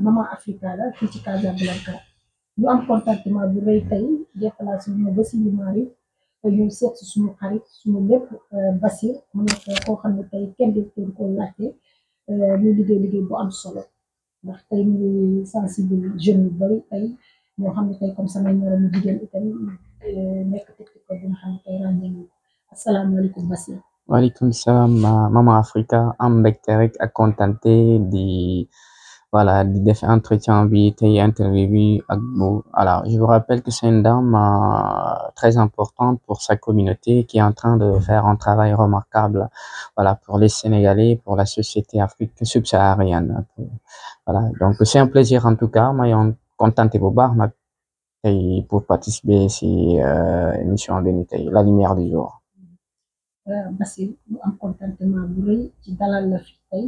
Maman Africa la fii ci Casablanca ñu am contentement bu rëy tey déplacé ñu ba si Marie ñu seet si suñu xarit suñu lépp Basir mu nekk koo xam ne tey kenn du ko laajte muy liggéey bu am solo ndax tey ñu ngi sensible jeune yu bari tey ñoo xam ne tey comme samay moromu jigéen itam nekk TikTok bi nga xam ne tey ràññee nañu asalaamaaleykum Basir. waaleykum salaam Maman Africa am mbégte rek ak contenté di voilà di def entretien bi tey interview bi ak bu voilà je vous rappelle que c'est une dame très importante pour sa communauté qui est en train de faire un travail remarquable voilà pour les Sénégalais pour la société africaine subsaharienne voilà donc c'est un plaisir en tout cas ma yoon contenté bu baax nag tey pour participer si émission bi ni tey la lumière du jour. Basir ñu am contentement bu rëy ci dalal la fi tey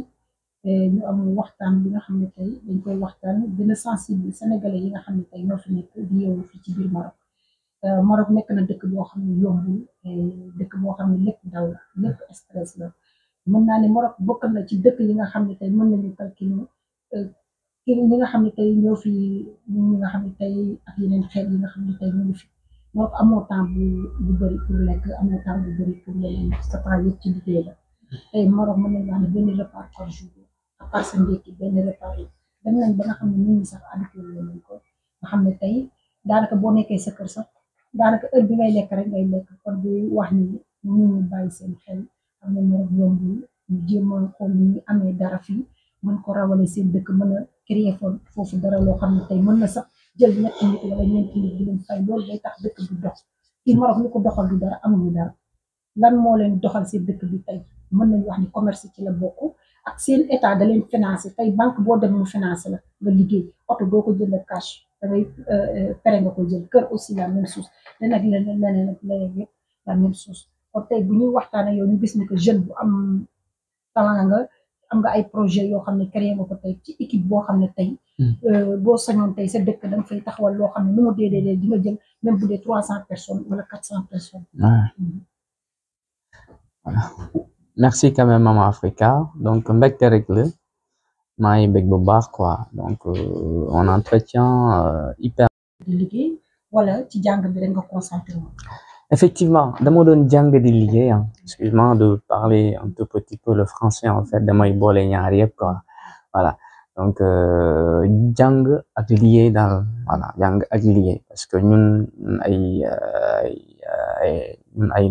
ñu am waxtaan bi nga xam ne tey dañ koy waxtaan gën a sensible sénégalais yi nga xam ne tey ñoo fi nekk di yeewu fii ci biir Maroc Maroc nekk na dëkk boo xam ne yombul dëkk boo xam ne lépp daw la lépp stress la mën naa ne Maroc bokk na ci dëkk yi nga xam ne tey mën nañu calculer kii ñi nga xam ne tey ñoo fi ñi nga xam ne tey ak yeneen xeet yi nga xam ne tey ñu ngi fi Maroc amoo temps bu bëri pour lekk amoo temps bu bëri pour leneen sa temps yëpp ci liggéey la tey Maroc mën nañu wax ne benn repas par jour à part sa ndékki benn repas yi dem nañ ba nga xam ne nit ñi sax habitué nañ ko nga xam ne tey daanaka boo nekkee sa kër sax daanaka heure bi ngay lekk rek ngay lekk kon bu wax ni nit ñi bàyyi seen xel xam ne Maroc yombul ñu jéem a xool ni ñu amee dara fii mën ko rawale seen dëkk mën a créer foofu dara loo xam ne tey mën na sax jël ñetti nit wala ñeenti nit di leen fay loolu day tax dëkk bi dox fii Maroc li ko doxal du dara amuñu dara lan moo leen doxal seen dëkk bi tey mën nañu wax ni commerce ci la bokk ak seen état da leen financé tey banque boo dem mu financé la nga liggéey oto doo ko jënd cash da ngay pere nga ko jël kër aussi la même chose leneen yëpp la même chose kon tey bu ñuy waxtaanee yow ñu gis ni que jeune bu am talent nga am nga ay projet yoo xam ne créé nga ko tey ci équipe boo xam ne tey boo sañoon tey sa dëkk da nga fay taxawal loo xam ne nu mu dee di nga jël même bu dee 300 personnes wala 400 personnes. Voilà. Merci quand même Maman Africa donc mbégte rek la maa ngi bég bu baax quoi donc on entretient hyper. di liggéey wala ci jàng bi rek nga concentré wu. Effectivement dama doon jàng di liggéey excuse-moi de parler un tout petit peu le français en fait damay boole ñaar yëpp quoi voilà donc jàng ak liggéey daal voilà jàng ak liggéey parce que ñun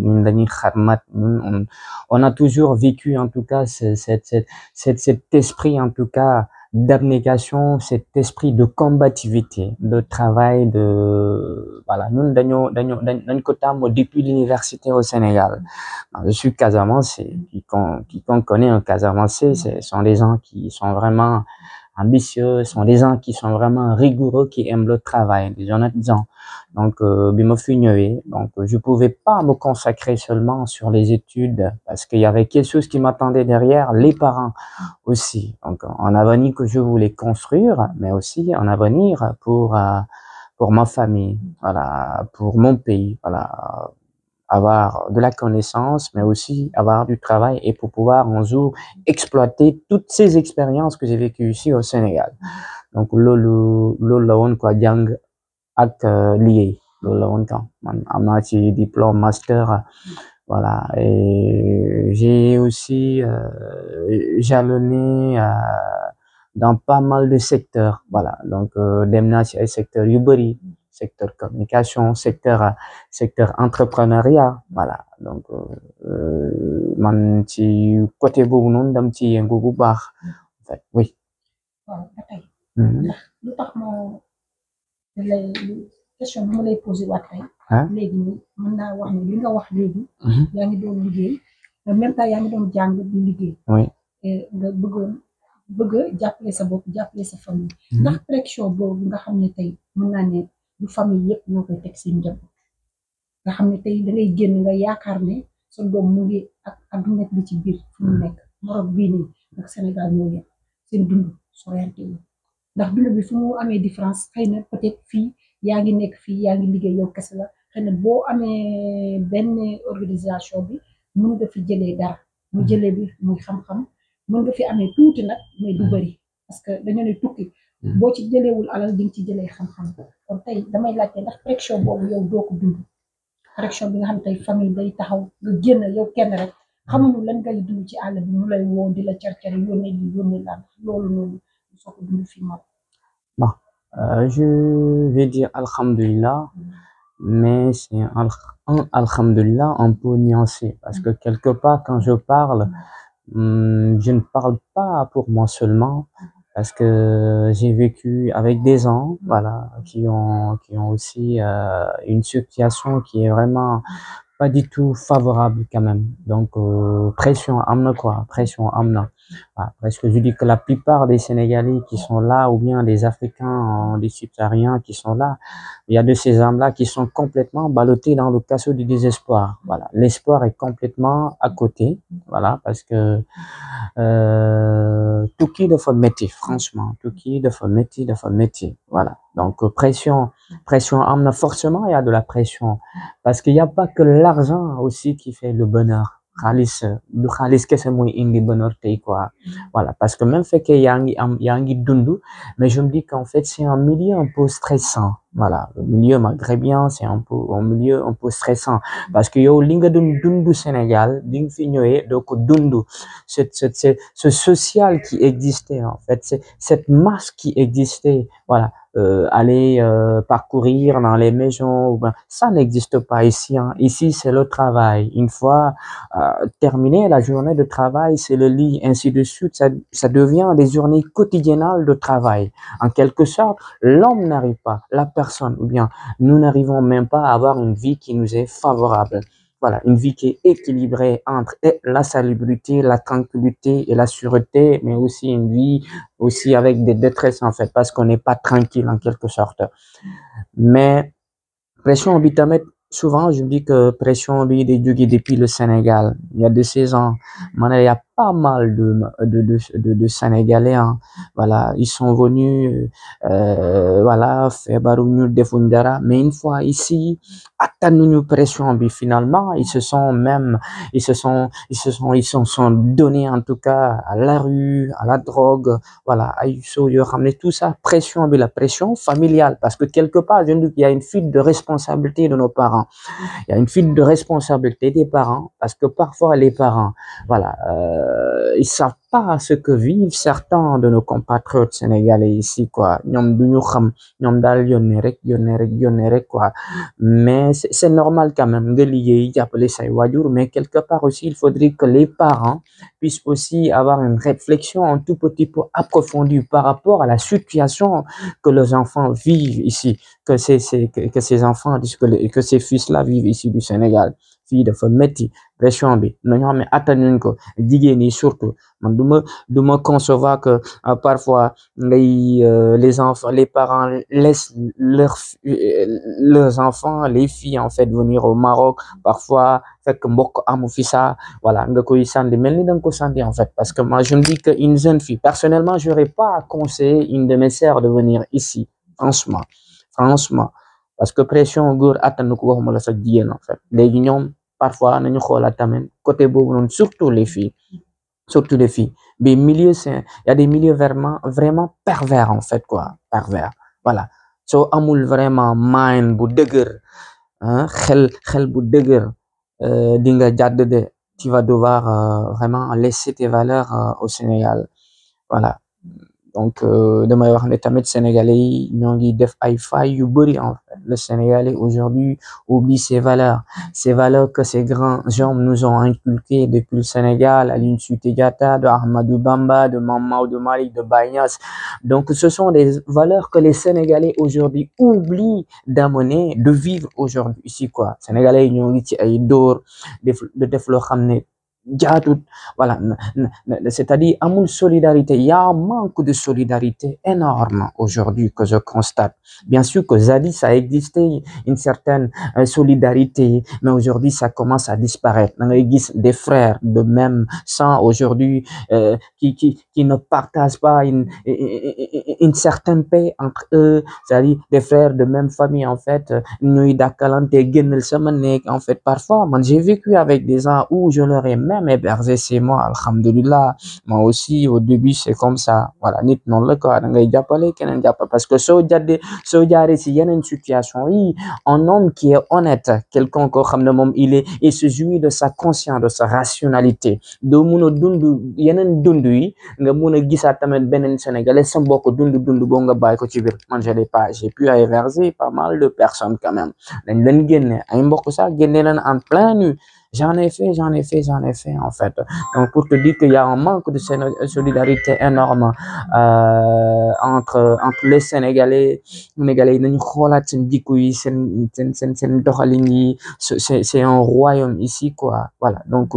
ñun dañuy xarmat ñun on a toujours vécu en tout cas cet esprit en tout cas d'abnégation cet esprit de combativité de travail de voilà ñun dañ ko tàmm depuis l'université au Sénégal je suis Casamançais quiconque connaît un Casamançais ce sont des gens qui sont vraiment ambitieux ce sont des gens qui sont vraiment rigoureux qui aiment le travail des honnêtes gens donc bi ma fi ñëwee donc je pouvais pas me consacrer seulement sur les études parce qu'il y avait quelque chose qui m'attendait derrière les parents aussi donc un avenir que je voulais construire mais aussi un avenir pour ma famille voilà pour mon pays voilà avoir de la connaissance mais aussi avoir du travail et pour pouvoir un jour exploiter toutes ces expériences que j'ai vécues ici au Sénégal donc loolu la woon quoi jàng ak liggéey loolu la woon quoi man am naa ci diplôme master voilà et j'ai aussi jalonné dans pas mal de secteurs voilà donc dem naa ci ay secteurs yu bari secteur communication secteur entrepreneuriat voilà donc man ci côté boobu noonu dam ci yëngu bu baax en fait oui. waaw ba tey. lu tax ma lay question bi ma lay posé waat tey. léegi mën naa wax ne li nga wax léegi. yaa ngi doon liggéey en même temps yaa ngi doon jàng di liggéey. oui nga bëgg a jàppale sa bopp jàppale sa famille. ndax pression boobu nga xam ne tey mën naa ne du famille yëpp ñoo koy teg seen njaboot nga xam ne tey da ngay génn nga yaakaar ne sa doom mu ngi ak adduna bi ci biir fu mu nekk Maroc bii nii ak Sénégal ñoo yem seen dund soriante wu ndax dund bi fu mu amee différence xëy na peut-être fii yaa ngi nekk fii yaa ngi liggéey yow kese la xëy na boo amee benn organisation bi mën nga fi jëlee dara mu jëlee bi muy xam-xam mën nga fi amee tuuti nag mais du bëri parce que dañu ne tukki boo ci jëleewul alal di nga ci jëlee xam-xam kon tey damay laajte ndax pression boobu yow doo ko dund pression bi nga xam tey famille day taxaw nga génn yow kenn rek xamuñu lan ngay dund ci àll bi ñu lay woo di la car-car yónnee li yónnee la loolu noonu soo ko dund fii Maroc. Bon, je vais dire alhamdulillah, mais c'est un alhamdulillah un peu nuancé parce que quelque part quand je parle, je ne parle pas pour moi seulement parce que j'ai vécu avec des gens, voilà, qui ont aussi une situation qui est vraiment pas du tout favorable quand même. Donc pression amna quoi, pression amna. Voilà, parce que je dis que la plupart des Sénégalais qui sont là ou bien des Africains, des subsahariens qui sont là, il y a de ces âmes-là qui sont complètement ballottés dans le casseau du désespoir. Voilà, l'espoir est complètement à côté. Voilà, parce que tout qui de métier, franchement, tout qui de métier. Voilà. Donc pression amna, forcément il y a de la pression parce qu'il n'y a pas que l'argent aussi qui fait le bonheur. Du xaalis kese mooy indi bonheur tey quoi. Voilà, parce que même fait que yaa ngi dund, mais je me dis qu'en fait c'est un milieu un peu stressant. Voilà, le milieu maghrébien c'est un milieu un peu stressant parce que yow li nga doon dund Sénégal di nga fi ñëwee doo ko dund ce social qui existait en fait, c'est cette masse qui existait. Voilà, aller parcourir dans les maisons, ça n'existe pas ici, hein. Ici c'est le travail. Une fois terminé la journée de travail, c'est le lit, ainsi de suite. Ça devient des journées quotidiennes de travail. En quelque sorte, l'homme n'arrive pas, la personne, ou bien nous n'arrivons même pas à avoir une vie qui nous est favorable. Voilà, une vie qui est équilibrée entre la salubrité, la tranquillité et la sûreté, mais aussi une vie aussi avec des détresses en fait, parce qu'on n'est pas tranquille en quelque sorte. Mais pression bi tamit souvent je me dis que pression bi day jóge depuis le Sénégal. Il y a de ces ans, il y a pas mal de Sénégalais, hein. Voilà, ils sont venus, voilà, feebaru ñu defuñ dara, mais une fois ici, attanuñu pression bi finalement, ils se sont donnés en tout cas à la rue, à la drogue, voilà, ay so yoo xam ne tout ça, pression bi, la pression familiale, parce que quelque part, je me dis qu'il y a une fuite de responsabilité de nos parents. Il y a une fuite de responsabilité des parents, parce que parfois les parents, voilà, ils savent pas ce que vivent certains de nos compatriotes sénégalais ici, quoi. Ñoom duñu xam, ñoom daal yónnee rek, quoi. Mais c'est normal quand même nga liggéey jàppale say waajur, mais quelque part aussi il faudrait que les parents puissent aussi avoir une réflexion un tout petit peu approfondie par rapport à la situation que les enfants vivent ici, que ces enfants, que ces fils-là vivent ici du Sénégal. Fii dafa metti, pression bi nañu xam ne attanuñ ko, jigéen ñi surtout. Man du ma concevoir que parfois les parents laissent leurs enfants, les filles en fait, venir au Maroc, parfois fekk mbokk amu fi ça, voilà, nga koy sànni mel ni danga ko sànni en fait, parce que moi je me dis que une jeune fille, personnellement j'aurais pas conseillé une de mes sœurs de venir ici, franchement, parce que pression góor attanu ko, waxuma la sa jigéen en fait. Léegi ñoom parfois nañu xoolaat tamit côté boobu noonu, surtout les filles. Mais il y a des milieux vraiment pervers en fait, quoi, pervers. Voilà, soo amul vraiment mind bu dëgër, xel bu dëgër, di nga jàdd de, tu vas devoir vraiment laisser tes valeurs au Sénégal. Voilà. Donc damay wax ne tamit Sénégalais yi ñoo ngi def ay failles yu bëri en fait. Le Sénégalais aujourd'hui oublie ses valeurs que ces grands hommes nous ont inculquées depuis le Sénégal, Aline Sitoé Diatta, de Ahmadou Bamba, de Mame Maodo Malick, de Baye Niass. Donc ce sont des valeurs que les Sénégalais aujourd'hui oublient d'amener, de vivre aujourd'hui ici, quoi. Sénégalais yi ñoo ngi ci ay dóor def loo xam ne jaatut, voilà, c'est-à-dire amul solidarité. Il y a un manque de solidarité énorme aujourd'hui que je constate. Bien sûr que jadis ça existait une certaine solidarité, mais aujourd'hui ça commence à disparaître. Da ngay gis des frères de même sang aujourd'hui qui ne partagent pas une certaine paix entre eux, c'est-à-dire des frères de même famille en fait, ñuy dakkalante génnal sama néeg en fait. Parfois man j'ai vécu avec des gens où je leur ai même même héberger chez moi, alhamdulillah. Moi aussi, au début, c'est comme ça. Voilà, nit non la quoi, da ngay jàppale keneen jàppale parce que soo jaaree si yeneen situation yi, un homme qui est honnête, quelqu'un koo xam ne moom il se jouit de sa conscience, de sa rationalité. doo mun a dund yeneen dund yi nga mun a gisaat tamit beneen Sénégalais sa mbokk dund boo nga bàyyi ko ci biir. Man je l'ai pas, j'ai pu héberger pas mal de personnes quand même. dañ leen génne ay mbokk sax génne leen en plein nu. J'en ai fait en fait. Donc pour te dire qu'il y a un manque de solidarité énorme entre les Sénégalais yi nañu xoolaat seen jikko yi seen doxalin yi. C'est un royaume ici quoi, voilà. Donc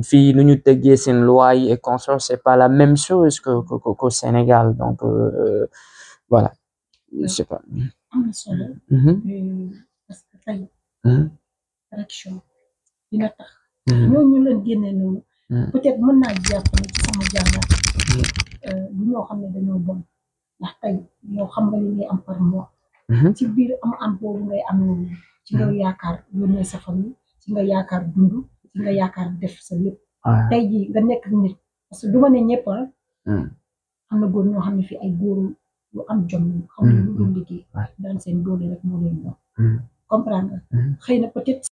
fii nu ñu tëggee seen loi yi et consorts, c'est pas la même chose qu'au Sénégal. Donc voilà, je sais pas. am na solo parce que tey élection dina tax ñooñu leen génne noonu peut-être mën naa jàpp ne ci sama jàngat du ñoo xam ne dañoo bon ndax tey yow xam nga li ngay am par mois ci biir am boobu ngay am noonu ci nga yaakaar yónnee sa famille ci nga yaakaar dund ci nga yaakaar def sa lépp tey jii nga nekk nit parce que du ma ne ñëpp am na góor ñoo xam ne fii ay góor yu am jom xam ne lu dul liggéey daan seen doole rek moo leen ñor comprendre nga xëy na peut-être